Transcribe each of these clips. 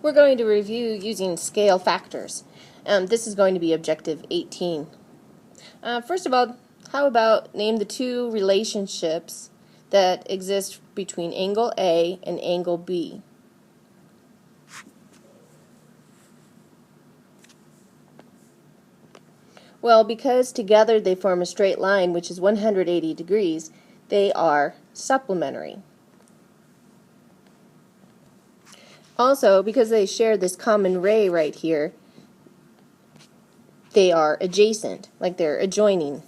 We're going to review using scale factors. This is going to be objective 18. First of all, how about name the two relationships that exist between angle A and angle B? Well, because together they form a straight line, which is 180 degrees, they are supplementary. Also, because they share this common ray right here, they are adjacent, like they're adjoining.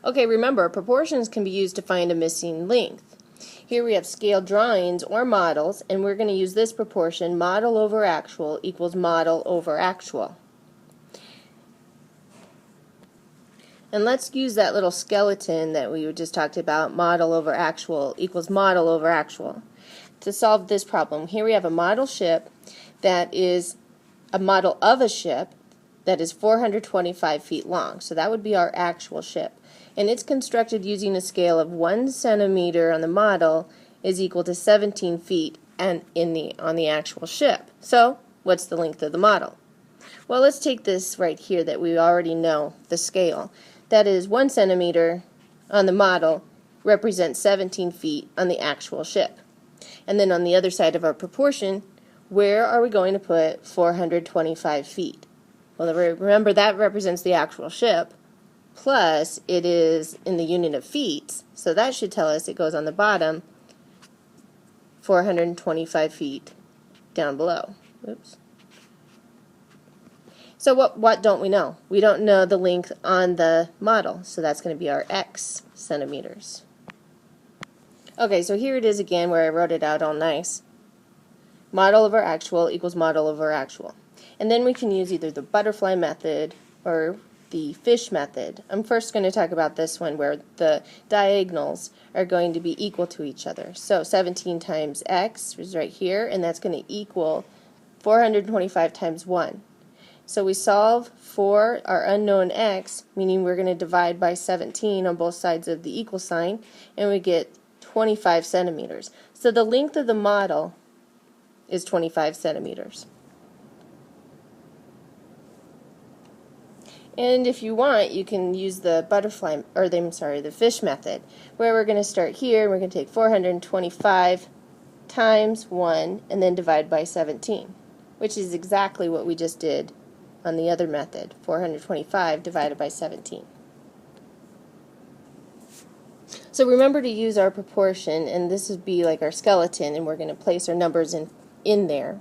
Okay, remember, proportions can be used to find a missing length. Here we have scale drawings or models, and we're going to use this proportion, model over actual equals model over actual. And let's use that little skeleton that we just talked about, model over actual equals model over actual, to solve this problem. Here we have a model ship that is a model of a ship that is 425 feet long. So that would be our actual ship. And it's constructed using a scale of 1 centimeter on the model is equal to 17 feet and on the actual ship. So what's the length of the model? Well, let's take this right here that we already know, the scale. That is 1 centimeter on the model represents 17 feet on the actual ship. And then on the other side of our proportion, where are we going to put 425 feet? Well, remember that represents the actual ship, plus it is in the unit of feet, so that should tell us it goes on the bottom 425 feet down below. Oops. So what don't we know? We don't know the length on the model, so that's going to be our x centimeters. Okay, so here it is again where I wrote it out all nice. Model over actual equals model over actual. And then we can use either the butterfly method or the fish method. I'm first going to talk about this one where the diagonals are going to be equal to each other. So 17 times x is right here, and that's going to equal 425 times 1. So we solve for our unknown x, meaning we're going to divide by 17 on both sides of the equal sign, and we get 25 centimeters. So the length of the model is 25 centimeters. And if you want, you can use the the fish method, where we're going to start here, and we're going to take 425 times 1 and then divide by 17, which is exactly what we just did on the other method, 425 divided by 17. So remember to use our proportion, and this would be like our skeleton, and we're going to place our numbers in there.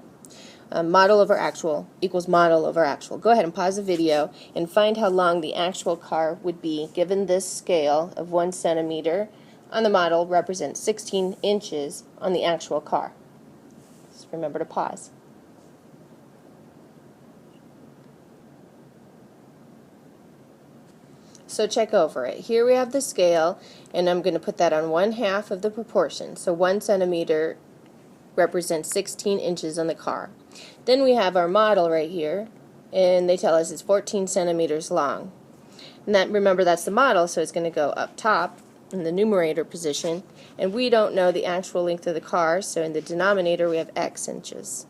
Model over actual equals model over actual. Go ahead and pause the video and find how long the actual car would be given this scale of 1 centimeter on the model represents 16 inches on the actual car. Just remember to pause. So check over it. Here we have the scale, and I'm going to put that on 1/2 of the proportion. So 1 centimeter represents 16 inches on the car. Then we have our model right here, and they tell us it's 14 centimeters long. And remember, that's the model, so it's going to go up top in the numerator position. And we don't know the actual length of the car, so in the denominator we have x inches.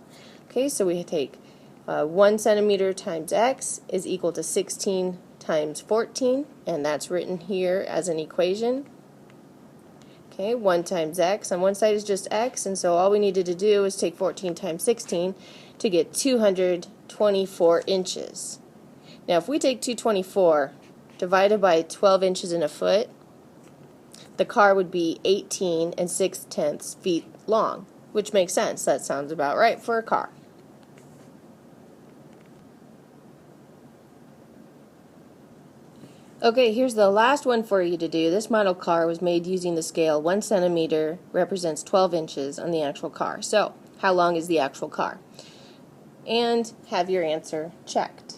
Okay, so we take 1 centimeter times x is equal to 16 times 14, and that's written here as an equation. Okay, 1 times x. On one side is just x, and so all we needed to do is take 14 times 16 to get 224 inches. Now, if we take 224 divided by 12 inches in a foot, the car would be 18 6/10 feet long, which makes sense. That sounds about right for a car. Okay, here's the last one for you to do. This model car was made using the scale 1 centimeter represents 12 inches on the actual car. So, how long is the actual car? And have your answer checked.